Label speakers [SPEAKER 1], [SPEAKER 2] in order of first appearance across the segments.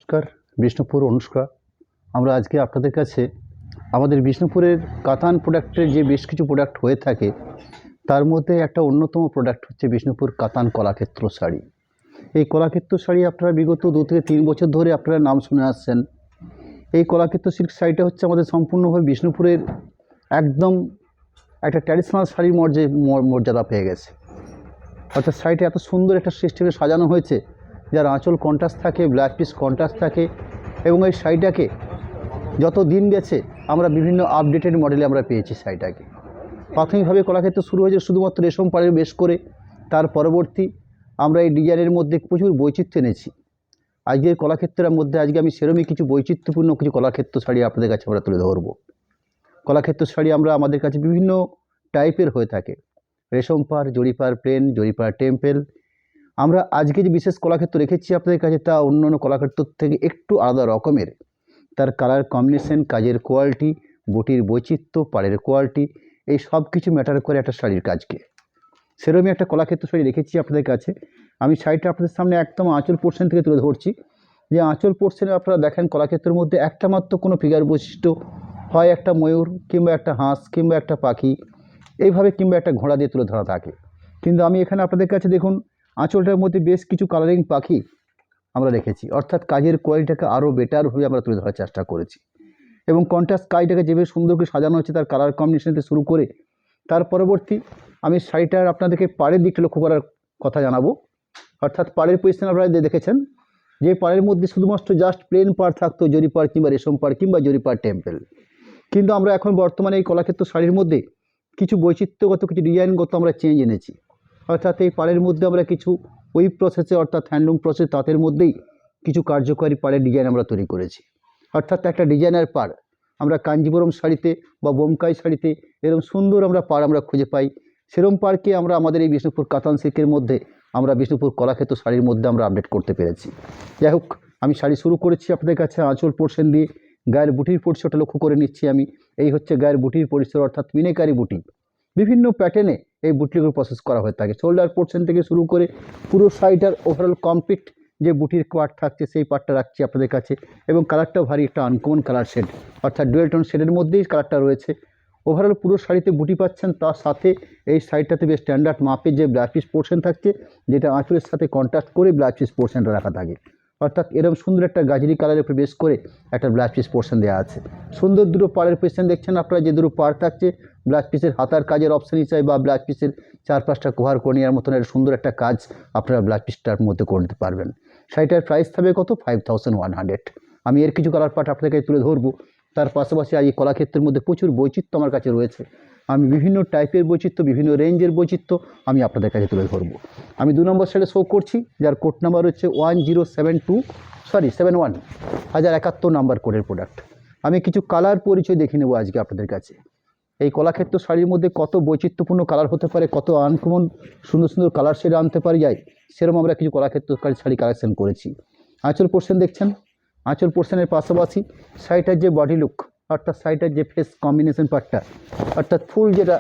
[SPEAKER 1] নমস্কার, বিষ্ণুপুর অনুষ্কা। আমরা আজকে আপনাদের কাছে আমাদের বিষ্ণুপুরের কাতান প্রোডাক্টের যে বেশ কিছু প্রোডাক্ট হয়ে থাকে তার মধ্যে একটা অন্যতম প্রোডাক্ট হচ্ছে বিষ্ণুপুর কাতান কলাক্ষেত্র শাড়ি। এই কলাক্ষেত্র শাড়ি আপনারা বিগত 2 থেকে 3 বছর ধরে আপনারা নাম শুনে আসছেন। এই কলাক্ষেত্র সিল্ক শাড়িটা হচ্ছে আমাদের সম্পূর্ণভাবে বিষ্ণুপুরের একদম একটা ট্র্যাডিশনাল শাড়ির মর্যাদা পেয়ে গেছে। অর্থাৎ শাড়িটা এত সুন্দর একটা সিস্টেমে সাজানো হয়েছে, যার আঁচল কন্ট্রাস্ট থাকে, ব্লাউজ পিস কন্ট্রাস্ট থাকে, এবং এই শাড়িটাকে যত দিন গেছে আমরা বিভিন্ন আপডেটেড মডেলে আমরা পেয়েছি শাড়িটাকে। প্রাথমিকভাবে কলাক্ষেত্র শুরু হয়েছে শুধুমাত্র রেশম পাড়ের বেশ করে, তার পরবর্তী আমরা এই ডিজাইনের মধ্যে প্রচুর বৈচিত্র্য এনেছি। আজকের কলাক্ষেত্রের মধ্যে আজকে আমি সেরমই কিছু বৈচিত্র্যপূর্ণ কিছু কলাক্ষেত্র শাড়ি আপনাদের কাছে আমরা তুলে ধরবো। কলাক্ষেত্র শাড়ি আমরা আমাদের কাছে বিভিন্ন টাইপের হয়ে থাকে, রেশম পাড়, জরিপাড় প্লেন, জরিপাড় টেম্পেল। আমরা আজকে যে বিশেষ কলাক্ষেত্র রেখেছি আপনাদের কাছে তা অন্যান্য কলাক্ষেত্র থেকে একটু আলাদা রকমের। তার কালার কম্বিনেশন, কাজের কোয়ালিটি, বুটির বৈচিত্র্য, পাড়ের কোয়ালিটি, এই সব কিছু ম্যাটার করে একটা শাড়ির কাজকে। সেরকমই একটা কলাক্ষেত্র শাড়ি রেখেছি আপনাদের কাছে। আমি শাড়িটা আপনাদের সামনে একদম আঁচল পোর্শন থেকে তুলে ধরছি। যে আঁচল পোর্শনে আপনারা দেখেন কলাক্ষেত্রের মধ্যে একটা মাত্র কোনো ফিগার বৈশিষ্ট্য, হয় একটা ময়ূর কিংবা একটা হাঁস কিংবা একটা পাখি, এইভাবে কিংবা একটা ঘোড়া দিয়ে তুলে ধরা থাকে। কিন্তু আমি এখানে আপনাদের কাছে দেখুন আঁচলটার মধ্যে বেশ কিছু কালারিং পাখি আমরা রেখেছি, অর্থাৎ কাজের কোয়ালিটিটাকে আরও বেটারভাবে আমরা তুলে ধরার চেষ্টা করেছি। এবং কন্ট্রাস্ট কাজটাকে যেভাবে সুন্দর করে সাজানো হচ্ছে, তার কালার কম্বিনেশন থেকে শুরু করে তার পরবর্তী আমি শাড়িটার আপনাদেরকে পাড়ের দিকটা লক্ষ্য করার কথা জানাবো। অর্থাৎ পাড়ের পজিশন আপনারা দেখেছেন যে পাড়ের মধ্যে শুধুমাত্র জাস্ট প্লেন পাড় থাকতো, জরি পাড় কিংবা রেশম পাড় কিংবা জরি পাড় টেম্পেল। কিন্তু আমরা এখন বর্তমানে এই কলাক্ষেত্র শাড়ির মধ্যে কিছু বৈচিত্র্যগত, কিছু ডিজাইনগত আমরা চেঞ্জ এনেছি। অর্থাৎ এই পাড়ের মধ্যে আমরা কিছু ওই প্রসেসে, অর্থাৎ হ্যান্ডলুম প্রসেস, তাঁতের মধ্যেই কিছু কার্যকরী পাড়ের ডিজাইন আমরা তৈরি করেছি। অর্থাৎ একটা ডিজাইনার পাড় আমরা কাঞ্জিবরম শাড়িতে বা বোমকাই শাড়িতে এরকম সুন্দর আমরা পাড় আমরা খুঁজে পাই। সেরম পাড়কে আমরা আমাদের এই বিষ্ণুপুর কাতান সিল্কের মধ্যে, আমরা বিষ্ণুপুর কলাক্ষেত্র শাড়ির মধ্যে আমরা আপডেট করতে পেরেছি। যাই হোক, আমি শাড়ি শুরু করেছি আপনাদের কাছে আঁচল পোর্শন দিয়ে। গায়ের বুটির পরিসরটা লক্ষ্য করে নিচ্ছি আমি। এই হচ্ছে গায়ের বুটির পরিসর, অর্থাৎ মিনেকারি বুটি। বিভিন্ন প্যাটার্নে এই বুটিগুলো প্রসেস করা হয়ে থাকে। শোল্ডার পোর্শন থেকে শুরু করে পুরো শাড়িটার ওভারঅল কমপ্লিট যে বুটির পার্ট থাকছে সেই পার্টটা রাখছি আপনাদের কাছে। এবং কালারটাও ভারী একটা আনকমন কালার শেড, অর্থাৎ ডুয়েল টোন শেডের মধ্যেই কালারটা রয়েছে। ওভারঅল পুরো শাড়িতে বুটি পাচ্ছেন, তার সাথে এই শাড়িটাতে বেশ স্ট্যান্ডার্ড মাপের যে ব্লাউজ পিস পোর্শন থাকছে, যেটা আঁচলের সাথে কন্ট্রাস্ট করে ব্লাউজ পিস পোর্শনটা রাখা থাকে। অর্থাৎ এরকম সুন্দর একটা গাজরি কালারের উপর বেশ করে একটা ব্লাউজ পিস পোর্শন দেওয়া আছে। সুন্দর দুটো পাড়ের পোর্শন দেখছেন আপনারা, যে দুটো পাড় থাকছে ব্লাউজ পিসের হাতার কাজের অপশান হিসাবে বা ব্লাউজ পিসের 4-5টা কভার করে নেওয়ার মতন একটা সুন্দর একটা কাজ আপনারা ব্লাউজ পিসটার মধ্যে করে নিতে পারবেন। শাড়িটার প্রাইস থাকবে কত? 5100। আমি এর কিছু কালার পার্ট আপনাদের কাছে তুলে ধরবো। তার পাশাপাশি এই কলাক্ষেত্রের মধ্যে প্রচুর বৈচিত্র্য আমার কাছে রয়েছে। আমি বিভিন্ন টাইপের বৈচিত্র্য, বিভিন্ন রেঞ্জের বৈচিত্র্য আমি আপনাদের কাছে তুলে ধরবো। আমি 2 নম্বর শাড়ি শো করছি, যার কোড নাম্বার হচ্ছে 71 নাম্বার কোডের প্রোডাক্ট। আমি কিছু কালার পরিচয় দেখে নেবো আজকে আপনাদের কাছে। এই কলাক্ষেত্র শাড়ির মধ্যে কত বৈচিত্র্যপূর্ণ কালার হতে পারে, কত আনকমন সুন্দর সুন্দর কালার শেড আনতে পারি যায়, সেরকম আমরা কিছু কলাক্ষেত্র শাড়ি কালেকশন করেছি। আঁচল পোর্শন দেখছেন, আঁচল পোর্শনের পাশাপাশি শাড়িটার যে বডি লুক, অর্থাৎ শাড়িটার যে ফেস কম্বিনেশন পার্টটা, অর্থাৎ ফুল যেটা,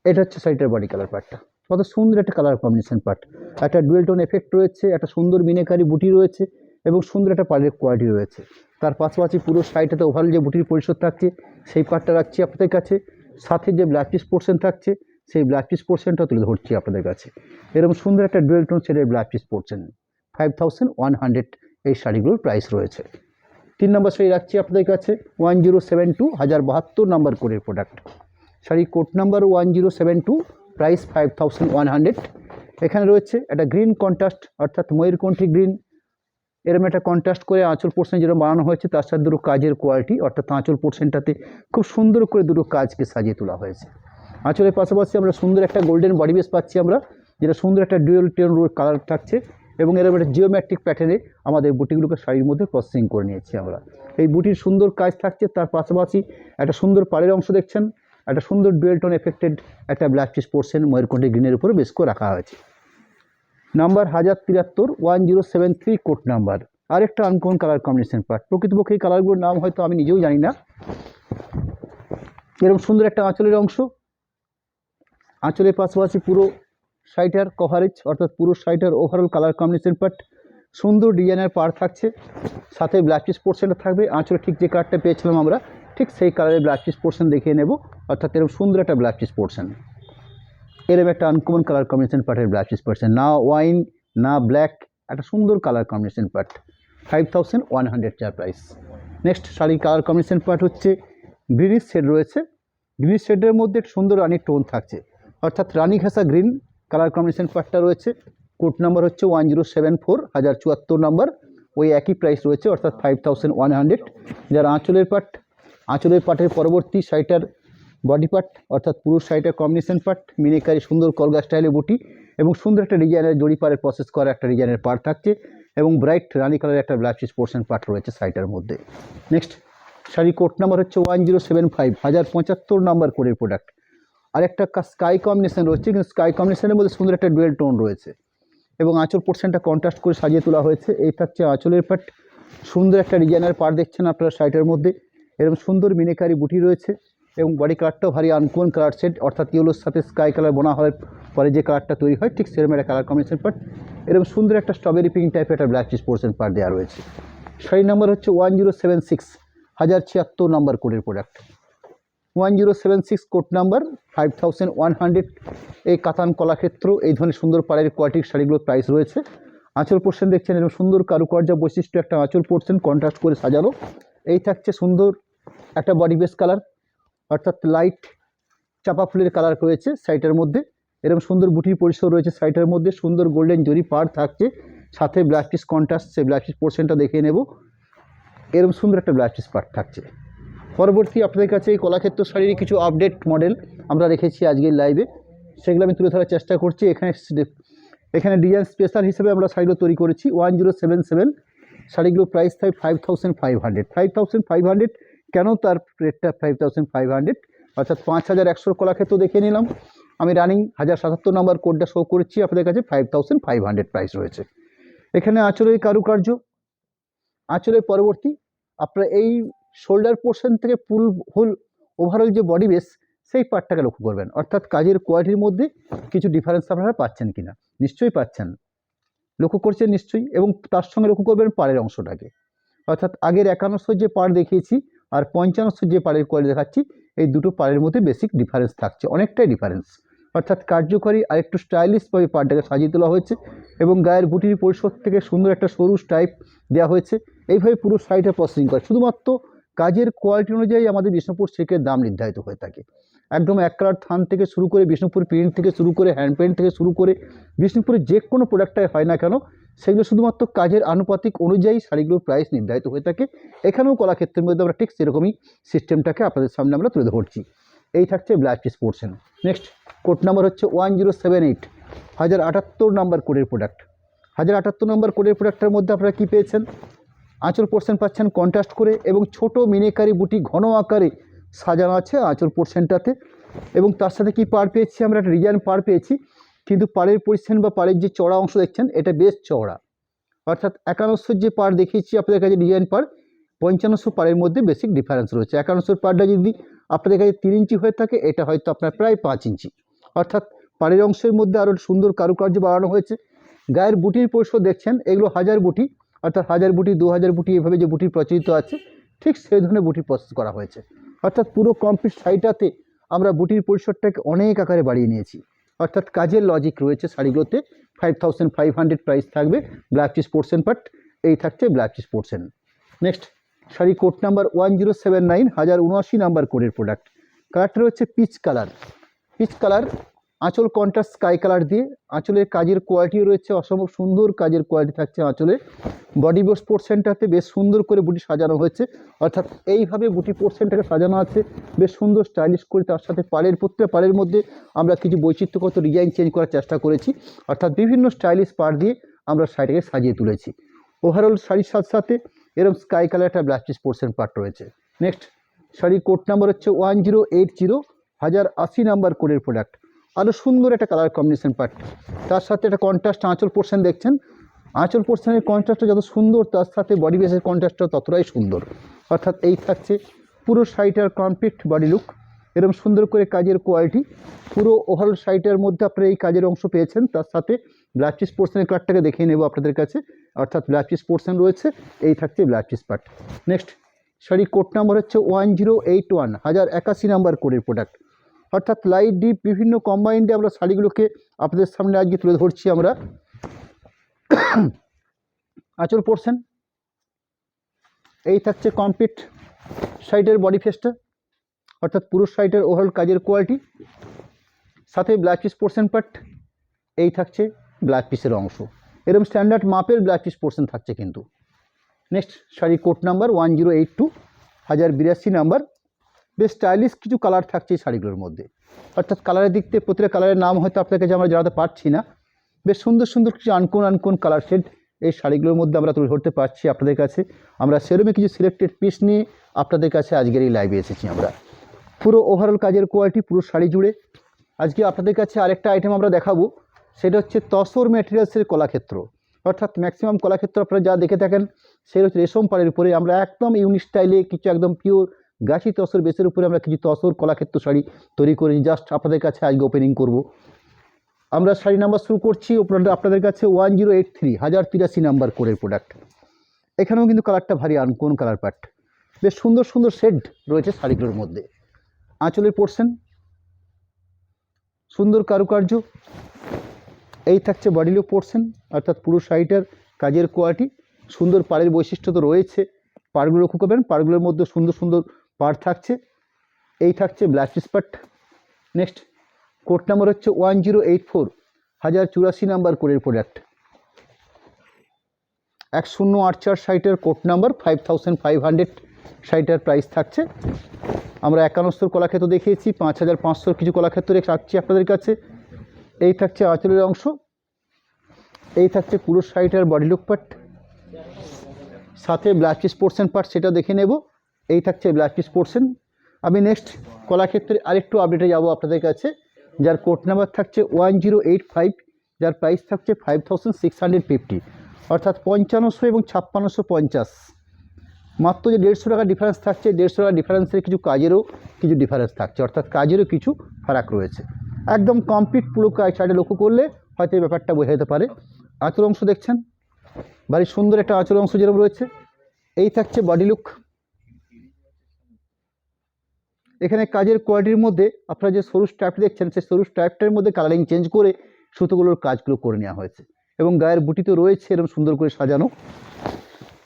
[SPEAKER 1] এটা হচ্ছে শাড়িটার বডি কালার পার্টটা। কত সুন্দর একটা কালার কম্বিনেশন পার্ট, একটা ডুয়েল টোন এফেক্ট রয়েছে, একটা সুন্দর মিনেকারি বুটি রয়েছে এবং সুন্দর একটা পাড়ের কোয়ালিটি রয়েছে। তার পাশাপাশি পুরো শাড়িটাতে ওভারঅল যে বুটির পরিসর থাকছে সেই পার্টটা রাখছি আপনাদের কাছে। সাথে যে ব্লাউজ পিস পোর্শন থাকছে সেই ব্লাউজ পিস পোর্শনটা তুলে ধরছি আপনাদের কাছে। এরকম সুন্দর একটা ডুয়েল টোন শেডের ব্লাউজ পিস পোর্শন 5100 এই শাড়িগুলোর প্রাইস রয়েছে। 3 নম্বর শাড়ি রাখছি আপনাদের কাছে 1072 নাম্বার কোডের product. Sari code number 1072, price 5100। এখানে রয়েছে একটা গ্রিন কন্ট্রাস্ট, অর্থাৎ ময়ূরকণ্ঠী গ্রিন, এরকম একটা কন্ট্রাস্ট করে আঁচল পোর্শন যেটা বানানো হয়েছে, তার সাথে দুটো কাজের কোয়ালিটি, অর্থাৎ আঁচল পোর্শনটাতে খুব সুন্দর করে দুটো কাজকে সাজিয়ে তোলা হয়েছে। আঁচলের পাশাপাশি আমরা সুন্দর একটা গোল্ডেন বডি বেস পাচ্ছি আমরা, যেটা সুন্দর একটা ডুয়েল টোন কালার থাকছে এবং এরকম একটা জিওমেট্রিক প্যাটার্নে আমাদের বুটিগুলোকে শাড়ির মধ্যে প্রসেসিং করে নিয়েছি আমরা। এই বুটির সুন্দর কাজ থাকছে, তার পাশাপাশি একটা সুন্দর পাড়ের অংশ দেখছেন, একটা সুন্দর ডুয়েল টোন এফেক্টেড একটা ব্ল্যাক পিস পোর্শন ময়ূরকণ্ঠী গ্রিনের উপরে বেশ করে রাখা হয়েছে। Number 1073 code number. আরেকটা আনকমন কালার কম্বিনেশন পার্ট। প্রকৃতপক্ষে এই কালারগুলোর নাম হয়তো আমি নিজেও জানি না। এরকম সুন্দর একটা আঁচলের অংশ, আঁচলের পাশাপাশি পুরো শাড়িটার কভারেজ, অর্থাৎ পুরো শাড়িটার ওভারঅল কালার কম্বিনেশন পার্ট, সুন্দর ডিজাইনের পাড় থাকছে, সাথে ব্লাউজ পিস পোর্শনটা থাকবে। আঁচলে ঠিক যে কালারটা পেয়েছিলাম আমরা ঠিক সেই কালারের ব্লাউজ পিস পোর্শন দেখিয়ে নেব, অর্থাৎ এরকম সুন্দর একটা ব্লাউজ পিস পোর্শন, এরকম একটা আনকমন কালার কম্বিনেশন পার্টের ব্লাউজ পিস পোর্শন, না ওয়াইন না ব্ল্যাক, একটা সুন্দর কালার কম্বিনেশন পার্ট, 5100 চার প্রাইস। নেক্সট শাড়ির কালার কম্বিনেশন পার্ট হচ্ছে গ্রিনিশ শেড রয়েছে, গ্রিনিশ শেডের মধ্যে সুন্দর রানির টোন থাকছে, অর্থাৎ রানী ঘাসা গ্রিন কালার কম্বিনেশন পার্টটা রয়েছে। কোড নাম্বার হচ্ছে 1074, 1074 নাম্বার, ওই একই প্রাইস রয়েছে, অর্থাৎ 5100। যার আঁচলের পার্টের পরবর্তী শাড়িটার বডি পার্ট, অর্থাৎ পুরো শাড়িটার কম্বিনেশন পার্ট, মিনেকারি সুন্দর কলগা স্টাইলে বুটি এবং সুন্দর একটা ডিজাইনের জড়ি পাড়ের প্রসেস করা একটা ডিজাইনের পার্ট থাকছে, এবং ব্রাইট রানি কালারের একটা ব্লাউজ পিস পোর্শন পার্ট রয়েছে শাড়িটার মধ্যে। নেক্সট শাড়ি কোড নাম্বার হচ্ছে 1075, 1075 নাম্বার কোডের প্রোডাক্ট। আর একটা স্কাই কম্বিনেশন রয়েছে, কিন্তু স্কাই কম্বিনেশনের মধ্যে সুন্দর একটা ডুয়েল টোন রয়েছে, এবং আঁচল পোর্শনটা কন্ট্রাস্ট করে সাজিয়ে তোলা হয়েছে। এই থাকছে আঁচলের পার্ট, সুন্দর একটা ডিজাইনের পার্ট দেখছেন আপনারা শাড়িটার মধ্যে, এরকম সুন্দর মিনেকারি বুটি রয়েছে, এবং বডি কালারটাও ভারী আনকমন কালার সেট, অর্থাৎ ইয়েলোর সাথে স্কাই কালার বোনা হওয়ার পরে যে কালারটা তৈরি হয় ঠিক সেরকম একটা কালার কম্বিনেশন পার্ট, এরকম সুন্দর একটা স্ট্রবেরি পিঙ্ক টাইপের একটা ব্ল্যাক পিস পোর্শন পার্ট দেওয়া রয়েছে। শাড়ি নাম্বার হচ্ছে 1076, 1076 নাম্বার কোডের প্রোডাক্ট। 1076 code number, 5100। এই কাতান কলাক্ষেত্র এই ধরনের সুন্দর পাড়ের কোয়ালিটির শাড়িগুলোর প্রাইস রয়েছে। আঁচল পোর্শন দেখছেন এরকম সুন্দর কারুকার্য বৈশিষ্ট্য একটা আঁচল পোর্শন কন্ট্রাস্ট করে সাজানো। এই থাকছে সুন্দর একটা বডি বেস কালার, অর্থাৎ লাইট চাপা ফুলের কালার রয়েছে শাড়িটার মধ্যে, এরকম সুন্দর বুটির পরিসর রয়েছে শাড়িটার মধ্যে, সুন্দর গোল্ডেন জরি পাড় থাকছে, সাথে ব্লাউজ পিস কন্ট্রাস্ট, সেই ব্লাউজ পিস পোর্শনটা দেখিয়ে নেব, এরকম সুন্দর একটা ব্লাউজ পিস পার্ট থাকছে। পরবর্তী আপনাদের কাছে এই কলাক্ষেত্র শাড়ির কিছু আপডেট মডেল আমরা রেখেছি আজকের লাইভে, সেগুলো আমি তুলে ধরার চেষ্টা করছি। এখানে ডিজাইন স্পেশাল হিসেবে আমরা শাড়িগুলো তৈরি করেছি। 1077 শাড়িগুলো প্রাইস থাকে 5500, 5500। কেন তার রেটটা 5500, অর্থাৎ 5100 কলাক্ষেত্র দেখে নিলাম আমি, রানিং 1077 নম্বর কোডটা শো করেছি আপনাদের কাছে, 5500 প্রাইস রয়েছে। এখানে আঁচলের কারুকার্য, আঁচলের পরবর্তী আপনারা এই শোল্ডার পোর্শন থেকে ফুল ওভারঅল যে বডি বেস সেই পার্টটাকে লক্ষ্য করবেন, অর্থাৎ কাজের কোয়ালিটির মধ্যে কিছু ডিফারেন্স আপনারা পাচ্ছেন কিনা, নিশ্চয়ই পাচ্ছেন, লক্ষ্য করছেন নিশ্চয়ই, এবং তার সঙ্গে লক্ষ্য করবেন পাড়ের অংশটাকে, অর্থাৎ আগের 51 যে পাড় দেখিয়েছি আর 55 যে পাড়ের কোয়ালিটি দেখাচ্ছি, এই দুটো পাড়ের মধ্যে বেসিক ডিফারেন্স থাকছে, অনেকটাই ডিফারেন্স, অর্থাৎ কার্যকরী আর একটু স্টাইলিশভাবে পাড়টাকে সাজিয়ে তোলা হয়েছে, এবং গায়ের বুটির পরিসর থেকে সুন্দর একটা সরু টাইপ দেওয়া হয়েছে। এইভাবে পুরো শাড়িটা প্রসেসিং করে, শুধুমাত্র কাজের কোয়ালিটি অনুযায়ী আমাদের বিষ্ণুপুর সিল্কের দাম নির্ধারিত হয়ে থাকে। একদম এক কালার থান থেকে শুরু করে বিষ্ণুপুর প্রিন্ট থেকে শুরু করে হ্যান্ড পেন্ট থেকে শুরু করে বিষ্ণুপুরের যে কোনো প্রোডাক্টটাই হয় না কেন, সেগুলো শুধুমাত্র কাজের আনুপাতিক অনুযায়ী শাড়িগুলোর প্রাইস নির্ধারিত হয়ে থাকে। এখানেও কলাক্ষেত্রের মধ্যে আমরা ঠিক সেরকমই সিস্টেমটাকে আপনাদের সামনে আমরা তুলে ধরছি। এই থাকছে blouse piece portion. Next code number হচ্ছে 1078, 1078 নাম্বার কোডের প্রোডাক্ট। 1078 নাম্বার কোডের প্রোডাক্টের মধ্যে আপনারা কী পেয়েছেন, আঁচল পোর্শন পাচ্ছেন কন্ট্রাস্ট করে, এবং ছোট মিনেকারি বুটি ঘন আকারে সাজানো আছে আঁচল পোর্শনটাতে, এবং তার সাথে কি পাড় পেয়েছি আমরা, একটা ডিজাইন পাড় পেয়েছি, কিন্তু পাড়ের পরিচ্ছন্ন বা পাড়ের যে চড়া অংশ দেখছেন এটা বেশ চওড়া, অর্থাৎ 51 যে পাড় দেখিয়েছি আপনাদের কাছে ডিজাইন পাড়, 55 পাড়ের মধ্যে বেসিক ডিফারেন্স রয়েছে। 51 পাড়টা যদি আপনাদের কাছে 3 ইঞ্চি হয়ে থাকে, এটা হয়তো আপনার প্রায় 5 ইঞ্চি, অর্থাৎ পাড়ের অংশের মধ্যে আরও সুন্দর কারুকার্য বাড়ানো হয়েছে। গায়ের বুটির পরিসর দেখছেন এগুলো 1000 বুটি, অর্থাৎ 1000 বুটি 2000 বুটি এভাবে যে বুটির প্রচলিত আছে ঠিক সেই ধরনের বুটির প্রসেস করা হয়েছে, অর্থাৎ পুরো কমপ্লিট শাড়িটাতে আমরা বুটির পরিসরটাকে অনেক আকারে বাড়িয়ে নিয়েছি, অর্থাৎ কাজের লজিক রয়েছে শাড়িগুলোতে। 5500 প্রাইস থাকবে ব্লাউজ পিস পোর্শন পার্ট, এই থাকছে blouse piece portion. Next sari code number 1079, 1079 number কোডের প্রোডাক্ট। কালারটা রয়েছে পিচ কালার, পিচ কালার, আঁচল কন্ট্রাস্ট স্কাই কালার দিয়ে, আঁচলের কাজের কোয়ালিটিও রয়েছে অসম্ভব সুন্দর কাজের কোয়ালিটি থাকছে আঁচলে। বডি বেস পোর্শনটাতে বেশ সুন্দর করে বুটি সাজানো হয়েছে, অর্থাৎ এইভাবে বুটি পোর্শনটাকে সাজানো আছে বেশ সুন্দর স্টাইলিশ করে। তার সাথে প্রত্যেকটা পাড়ের মধ্যে আমরা কিছু বৈচিত্র্যগত ডিজাইন চেঞ্জ করার চেষ্টা করেছি, অর্থাৎ বিভিন্ন স্টাইলিশ পাড় দিয়ে আমরা শাড়িটাকে সাজিয়ে তুলেছি। ওভারঅল শাড়ির সাথে সাথে এরকম স্কাই কালার একটা ব্লাউজ পিস পোর্শন পার্ট রয়েছে। নেক্সট শাড়ির কোড নাম্বার হচ্ছে 1080, 1080 নাম্বার কোডের প্রোডাক্ট। আরও সুন্দর একটা কালার কম্বিনেশন পার্ট, তার সাথে একটা কন্ট্রাস্ট আঁচল পোর্শন দেখছেন, আঁচল পোর্শনের কন্ট্রাস্টটা যত সুন্দর তার সাথে বডি বেসের কন্ট্রাস্টটা ততটাই সুন্দর, অর্থাৎ এই থাকছে পুরো শাড়িটার কমপ্লিট বডি লুক, এরকম সুন্দর করে কাজের কোয়ালিটি। পুরো ওভারঅল শাড়িটার মধ্যে আপনারা এই কাজের অংশ পেয়েছেন, তার সাথে ব্লাউজ পিস পোর্শনের কালারটাকে দেখিয়ে নেব আপনাদের কাছে, অর্থাৎ ব্লাউজ পিস পোর্শন রয়েছে, এই থাকছে blouse piece part. Next sari code number হচ্ছে 1081, 1081 নাম্বার কোডের প্রোডাক্ট, অর্থাৎ লাইট ডিপ বিভিন্ন কম্বাইন্ডে আমরা শাড়িগুলোকে আপনাদের সামনে আজকে তুলে ধরছি আমরা। আঁচল পোর্শন এই থাকছে কমপ্লিট শাড়িটার বডি ফেসটা, অর্থাৎ পুরো শাড়িটার ওভারঅল কাজের কোয়ালিটি, সাথে ব্লাউজ পিস পোর্শন পার্ট, এই থাকছে ব্লাউজ পিসের অংশ, এরকম স্ট্যান্ডার্ড মাপের ব্লাউজ পিস পোর্শন থাকছে কিন্তু। Next sari code number 1082, 1082 number, বেশ স্টাইলিশ কিছু কালার থাকছে এই শাড়িগুলোর মধ্যে, অর্থাৎ কালারের দিক থেকে প্রতিটা কালারের নাম হয়তো আপনার কাছে আমরা জানাতে পারছি না, বেশ সুন্দর সুন্দর কিছু আনকোন কালার শেড এই শাড়িগুলোর মধ্যে আমরা তুলে ধরতে পারছি আপনাদের কাছে। আমরা সেরকমই কিছু সিলেক্টেড পিস নিয়ে আপনাদের কাছে আজকের এই লাইভে এসেছি আমরা। পুরো ওভারঅল কাজের কোয়ালিটি পুরো শাড়ি জুড়ে আজকে আপনাদের কাছে আরেকটা আইটেম আমরা দেখাবো, সেটা হচ্ছে তসর ম্যাটেরিয়ালসের কলাক্ষেত্র, অর্থাৎ ম্যাক্সিমাম কলাক্ষেত্র আপনারা যা দেখে থাকেন সেই হচ্ছে রেশম পাড়ের উপরে আমরা একদম ইউনিক স্টাইলে কিছু একদম পিওর গাছি তসর বেসের উপরে আমরা কিছু তসর কলাক্ষেত্র শাড়ি তৈরি করে জাস্ট আপনাদের কাছে আজকে ওপেনিং করব। আমরা শাড়ি নাম্বার শুরু করছি আপনাদের কাছে 1083, 1083 নাম্বার কোডের প্রোডাক্ট। এখানেও কিন্তু কালারটা ভারী আনকোন কালার পার্ট, বেশ সুন্দর সুন্দর শেড রয়েছে শাড়িগুলোর মধ্যে। আঁচলের পোর্শন সুন্দর কারুকার্য, এই থাকছে বডি লুক পোর্শন, অর্থাৎ পুরো শাড়িটার কাজের কোয়ালিটি, সুন্দর পাড়ের বৈশিষ্ট্য তো রয়েছে, পাড়গুলো লক্ষ্য করবেন, পাড়গুলোর মধ্যে সুন্দর সুন্দর পাড় থাকছে, এই থাকছে blouse piece part. Next code number হচ্ছে 1084, 1084 নাম্বার কোডের প্রোডাক্ট। 1084 শাড়িটার কোড নাম্বার 5500 শাড়িটার প্রাইস থাকছে। আমরা 51 কলাক্ষেত্র দেখিয়েছি, 5500 কিছু কলাক্ষেত্র রাখছি আপনাদের কাছে। এই থাকছে আঁচলের অংশ, এই থাকছে পুরো শাড়িটার বডি লুক পার্ট, সাথে ব্লাউজ পিস পোর্শন পার্ট সেটা দেখে নেব, এই থাকছে ব্লাউজ পিস পোর্শন। আমি নেক্সট কলাক্ষেত্রে আরেকটু আপডেটে যাব আপনাদের কাছে, যার কোড নাম্বার থাকছে 1085, যার প্রাইস থাকছে 5650, অর্থাৎ 5500 এবং 5650, মাত্র যে 150 টাকা ডিফারেন্স থাকছে, 150 টাকা ডিফারেন্সের কিছু কাজেরও কিছু ডিফারেন্স থাকছে, অর্থাৎ কাজেরও কিছু ফারাক রয়েছে। একদম কমপ্লিট পুরো শাড়িটা লক্ষ্য করলে হয়তো এই ব্যাপারটা বোঝা যেতে পারে। আঁচল অংশ দেখছেন, ভারী সুন্দর একটা আঁচল অংশ যেরকম রয়েছে, এই থাকছে বডি লুক। এখানে কাজের কোয়ালিটির মধ্যে আপনারা যে সরু স্ট্র্যাপটি দেখছেন, সেই সরু স্ট্র্যাপটার মধ্যে কালারিং চেঞ্জ করে সুতোগুলোর কাজগুলো করে নেওয়া হয়েছে, এবং গায়ের বুটি তো রয়েছে এরকম সুন্দর করে সাজানো।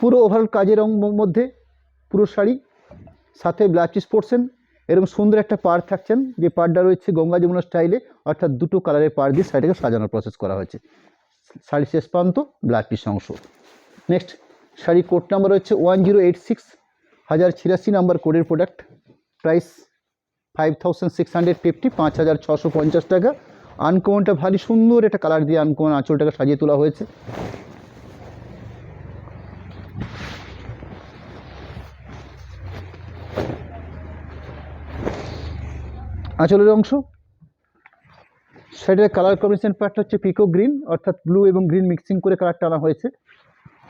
[SPEAKER 1] পুরো ওভারঅল কাজের মধ্যে পুরো শাড়ি, সাথে ব্লাউজ পিস পোর্শন, এরকম সুন্দর একটা পাড় থাকছেন, যে পাড়টা রয়েছে গঙ্গা যমুনা স্টাইলে, অর্থাৎ দুটো কালারের পাড় দিয়ে শাড়িটাকে সাজানোর প্রসেস করা হয়েছে, শাড়ি শেষ প্রান্ত ব্লাউজ পিস অংশ। নেক্সট শাড়ি কোড নাম্বার হচ্ছে 1086, 1086 নাম্বার কোডের প্রোডাক্ট, প্রাইস 5650, 5650 টাকা। আনকমনটা ভারী সুন্দর একটা কালার দিয়ে আনকমন আঁচলটাকে সাজিয়ে তোলা হয়েছে। আঁচলের অংশ, শাড়ির কালার কম্বিনেশন পার্টটা হচ্ছে পিকো গ্রিন, অর্থাৎ ব্লু এবং গ্রিন মিক্সিং করে কালারটা আনা হয়েছে।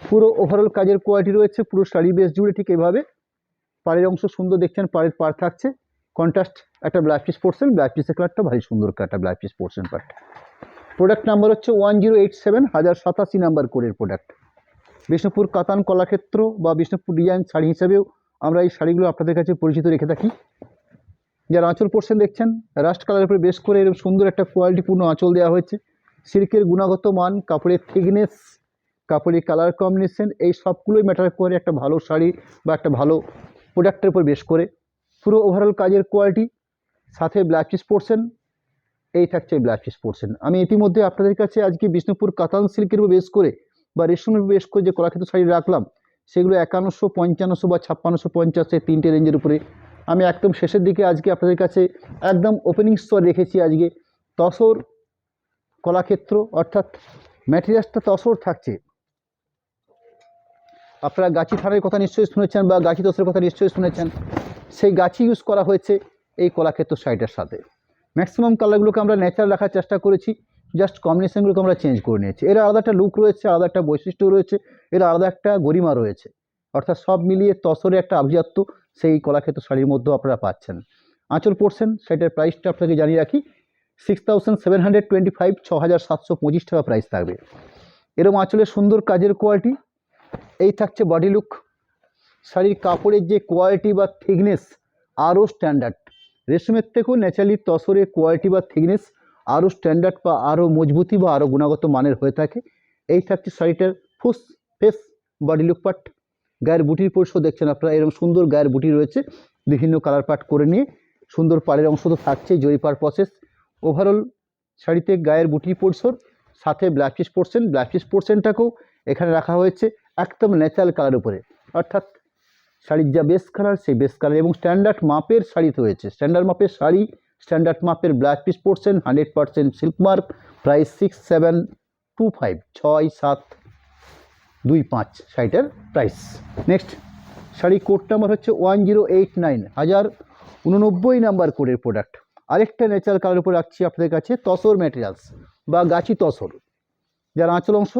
[SPEAKER 1] পুরো ওভারঅল কাজের কোয়ালিটি রয়েছে পুরো শাড়ি বেস জুড়ে ঠিক এভাবে। পাড়ের অংশ সুন্দর দেখছেন, পাড়ের পাড় থাকছে কন্ট্রাস্ট একটা ব্লাউজ পিস পোর্শন, ব্লাউজ পিসের কালারটা ভারী সুন্দর একটা blouse piece portion part. Product number হচ্ছে 1087, 1087 নাম্বার কোডের প্রোডাক্ট। বিষ্ণুপুর কাতান কলাক্ষেত্র বা বিষ্ণুপুর ডিজাইন শাড়ি হিসেবেও আমরা এই শাড়িগুলো আপনাদের কাছে পরিচিত রেখে থাকি। যারা আঁচল পোর্শন দেখছেন, রাস্ট কালারের উপরে বেশ করে এরকম সুন্দর একটা কোয়ালিটিপূর্ণ আঁচল দেওয়া হয়েছে। সিল্কের গুণগত মান, কাপড়ের থিকনেস, কাপড়ের কালার কম্বিনেশন, এই সবগুলোই ম্যাটার করে একটা ভালো শাড়ি বা একটা ভালো প্রোডাক্টের উপর বেশ করে। পুরো ওভারঅল কাজের কোয়ালিটি, সাথে ব্লাউজ পিস পোর্শন, এই থাকছে ব্লাউজ পিস পোর্শন। আমি ইতিমধ্যে আপনাদের কাছে আজকে বিষ্ণুপুর কাতান সিল্কের উপর বেশ করে বা রেশমের উপর বেশ করে যে কলাক্ষেত্র শাড়ি রাখলাম, সেগুলো 5100, 5500 বা 5650 এই তিনটে রেঞ্জের উপরে। আমি একদম শেষের দিকে আজকে আপনাদের কাছে একদম ওপেনিং স্তর রেখেছি আজকে তসর কলাক্ষেত্র, অর্থাৎ ম্যাটেরিয়ালসটা তসর থাকছে। আপনারা গাছি থানের কথা নিশ্চয়ই শুনেছেন বা গাছি তসরের কথা নিশ্চয়ই শুনেছেন, সেই গাছি ইউজ করা হয়েছে এই কলাক্ষেত্র শাড়িটার সাথে। ম্যাক্সিমাম কালারগুলোকে আমরা ন্যাচারাল রাখার চেষ্টা করেছি, জাস্ট কম্বিনেশনগুলোকে আমরা চেঞ্জ করে নিয়েছি। এর আলাদা একটা লুক রয়েছে, আলাদা একটা বৈশিষ্ট্য রয়েছে, এর আলাদা একটা গরিমা রয়েছে, অর্থাৎ সব মিলিয়ে তসরে একটা আভিজাত্য সেই কলাক্ষেত্র শাড়ির মধ্যেও আপনারা পাচ্ছেন। আঁচল পোর্শন, সেটার প্রাইসটা আপনাকে জানিয়ে রাখি, 6725, 6725 টাকা প্রাইস থাকবে। এরকম আঁচলের সুন্দর কাজের কোয়ালিটি। এই থাকছে বডি লুক। শাড়ির কাপড়ের যে কোয়ালিটি বা থিকনেস আরও স্ট্যান্ডার্ড, রেশমের থেকেও ন্যাচারালি তসরের কোয়ালিটি বা থিকনেস আরও স্ট্যান্ডার্ড বা আরও মজবুতি বা আরও গুণগত মানের হয়ে থাকে। এই থাকছে শাড়িটার ফেস বডি লুক পার্ট। গায়ের বুটির পরিসর দেখছেন আপনারা, এরকম সুন্দর গায়ের বুটি রয়েছে, বিভিন্ন কালার পার্ট করে নিয়ে সুন্দর পাড়ের অংশ তো থাকছে, জরিপার প্রসেস। ওভারঅল শাড়িতে গায়ের বুটির পরিসর, সাথে ব্ল্যাক পিস পোর্শনটাকেও এখানে রাখা হয়েছে একদম ন্যাচারাল কালার উপরে, অর্থাৎ শাড়ির যা বেস কালার সেই বেস কালার, এবং স্ট্যান্ডার্ড মাপের শাড়ি তো হয়েছে, স্ট্যান্ডার্ড মাপের শাড়ি, স্ট্যান্ডার্ড মাপের black piece portion, 100% silk mark, price 6725, 6725 শাড়িটার price. Next sari code number হচ্ছে 1089, 1089 নাম্বার কোডের প্রোডাক্ট। আরেকটা ন্যাচারাল কালার উপরে রাখছি আপনাদের কাছে, তসর ম্যাটেরিয়ালস বা গাছি তসর, যার আঁচল অংশ,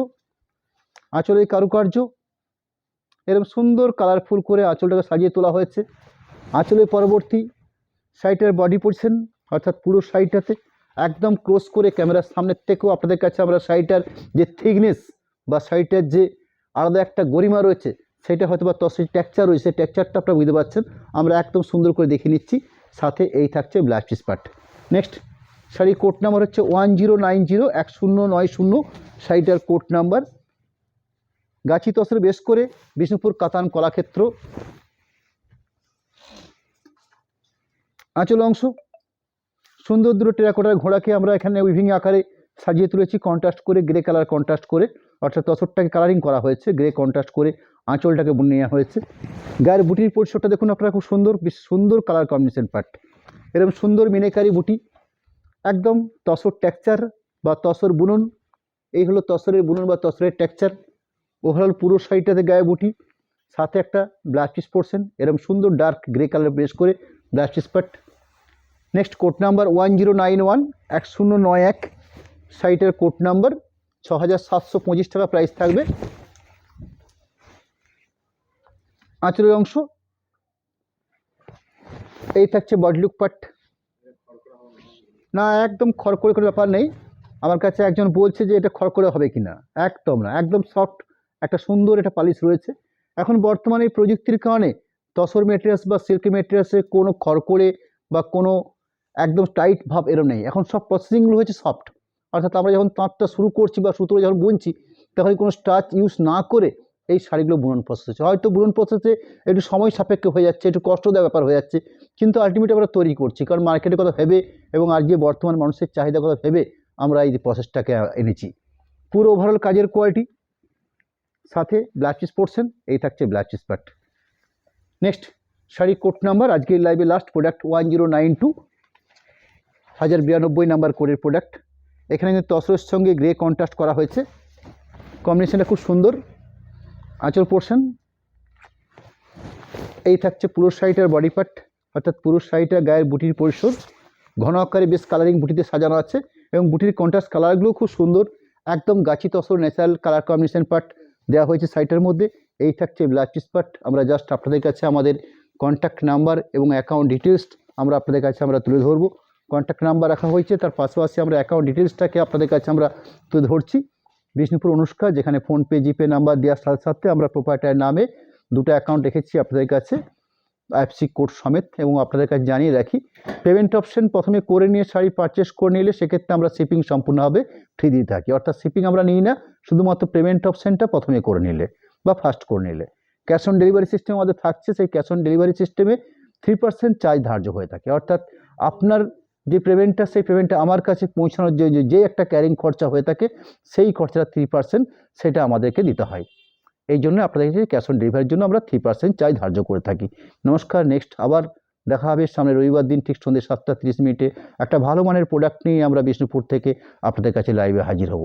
[SPEAKER 1] আঁচলের কারুকার্য এরকম সুন্দর কালারফুল করে আঁচলটাকে সাজিয়ে তোলা হয়েছে। আঁচলের পরবর্তী শাড়িটার বডি পোর্শন, অর্থাৎ পুরো শাড়িটাতে একদম ক্লোজ করে ক্যামেরার সামনের থেকেও আপনাদের কাছে আমরা শাড়িটার যে থিকনেস বা শাড়িটার যে আলাদা একটা গরিমা রয়েছে, সেটা হয়তো বা তসরের টেক্সচার রয়েছে, টেক্সচারটা আপনারা বুঝতে পারছেন, আমরা একদম সুন্দর করে দেখে নিচ্ছি। সাথে এই থাকছে blouse piece part. Next sari code number হচ্ছে 1090, 1090 শাড়িটার কোড নাম্বার। গাছি তসর বেশ করে বিষ্ণুপুর কাতান কলাক্ষেত্র। আঁচল অংশ সুন্দর দুটো টেরাকোটার ঘোড়াকে আমরা এখানে উইভিং আকারে সাজিয়ে তুলেছি, কন্ট্রাস্ট করে, গ্রে কালার কন্ট্রাস্ট করে, অর্থাৎ তসরটাকে কালারিং করা হয়েছে, গ্রে কন্ট্রাস্ট করে আঁচলটাকে বুনে নেওয়া হয়েছে। গায়ের বুটির পরিসরটা দেখুন আপনারা, খুব সুন্দর, বেশ সুন্দর কালার কম্বিনেশন পার্ট, এরকম সুন্দর মিনেকারি বুটি, একদম তসর টেক্সচার বা তসর বুনন। এই হলো তসরের বুনন বা তসরের টেক্সচার। ওভারঅল পুরো শাড়িটাতে গায়ে বুটি, সাথে একটা ব্লাউজ পিস পোর্শন, এরকম সুন্দর ডার্ক গ্রে কালার বেশ করে blouse piece part. Next code number 1091, 1091 শাড়িটার কোড নাম্বার, 6725 টাকা প্রাইস থাকবে। আঁচলের অংশ এই থাকছে বডি লুক পার্ট। না, একদম খড়খড়ে কোনো ব্যাপার নেই। আমার কাছে একজন বলছে যে এটা খড়খড়ে হবে কি না, একদম না, একদম সফট একটা সুন্দর এটা পালিশ রয়েছে। এখন বর্তমানে এই প্রযুক্তির কারণে তসর মেটেরিয়ালস বা সিল্ক মেটেরিয়ালসের কোনো খড়খড়ে বা কোনো একদম টাইট ভাব এরম নেই। এখন সব প্রসেসিংগুলো হচ্ছে সফট, অর্থাৎ আমরা যখন তাঁতটা শুরু করছি বা সুতোটা যখন বুনছি, তখন কোনো স্টাচ ইউজ না করে এই শাড়িগুলো বুনন প্রসেস হচ্ছে। হয়তো বুনন প্রসেসে একটু সময় সাপেক্ষ হয়ে যাচ্ছে, একটু কষ্ট দেওয়ার ব্যাপার হয়ে যাচ্ছে, কিন্তু আলটিমেটলি আমরা তৈরি করছি, কারণ মার্কেটের কথা ভেবে এবং আজকে বর্তমান মানুষের চাহিদার কথা ভেবে আমরা এই প্রসেসটাকে এনেছি। পুরো ওভারঅল কাজের কোয়ালিটি, সাথে ব্লাউজ পিস পোর্শন, এই থাকছে blouse piece part. Next sari code number, আজকের লাইভে লাস্ট প্রোডাক্ট 1092, 1092 নাম্বার কোডের প্রোডাক্ট। এখানে কিন্তু তসরের সঙ্গে গ্রে কন্ট্রাস্ট করা হয়েছে, কম্বিনেশনটা খুব সুন্দর। আঁচল পোর্শন এই থাকছে পুরো শাড়িটার বডি পার্ট, অর্থাৎ পুরো শাড়িটার গায়ের বুটির পরিসর ঘন আকারে বেশ কালারিং বুটিতে সাজানো আছে, এবং বুটির কন্ট্রাস্ট কালারগুলো খুব সুন্দর, একদম গাছি tussar natural colour combination part দেওয়া হয়েছে শাড়িটার মধ্যে। এই থাকছে ব্লাউজ পিস পার্ট। আমরা জাস্ট আপনাদের কাছে আমাদের কন্ট্যাক্ট নাম্বার এবং অ্যাকাউন্ট ডিটেলস আমরা আপনাদের কাছে আমরা তুলে ধরবো। কন্ট্যাক্ট নাম্বার রাখা হয়েছে, তার পাশাপাশি আমরা অ্যাকাউন্ট ডিটেলসটাকে আপনাদের কাছে আমরা তুলে ধরছি। বিষ্ণুপুর অনুষ্কা, যেখানে ফোনপে জিপে নাম্বার দেওয়ার সাথে সাথে আমরা প্রোপাইটারের নামে দুটো অ্যাকাউন্ট রেখেছি আপনাদের কাছে আইএফসি কোড সমেত, এবং আপনাদের কাছে জানিয়ে রাখি পেমেন্ট অপশন প্রথমে করে নিয়ে শাড়ি পারচেস করে নিলে সেক্ষেত্রে আমরা শিপিং সম্পূর্ণভাবে ফ্রি দিয়ে থাকি, অর্থাৎ শিপিং আমরা নিই না, শুধুমাত্র পেমেন্ট অপশনটা প্রথমে করে নিলে বা ফার্স্ট করে নিলে। ক্যাশ অন ডেলিভারি সিস্টেম আমাদের থাকছে, সেই ক্যাশ অন ডেলিভারি সিস্টেমে 3% চার্জ ধার্য হয়ে থাকে, অর্থাৎ আপনার যে পেমেন্টটা সেই পেমেন্টটা আমার কাছে পৌঁছানোর যে একটা ক্যারিং খরচা হয়ে থাকে সেই খরচাটা 3% সেটা আমাদেরকে দিতে হয়। এই জন্য আপনাদের কাছে ক্যাশ অন ডেলিভারির জন্য আমরা 3% চার্জ ধার্য করে থাকি। নমস্কার, নেক্সট আবার দেখা হবে সামনে রবিবার দিন ঠিক সন্ধ্যে 7টা 30 মিনিটে একটা ভালো মানের প্রোডাক্ট নিয়ে আমরা বিষ্ণুপুর থেকে আপনাদের কাছে লাইভে হাজির হব।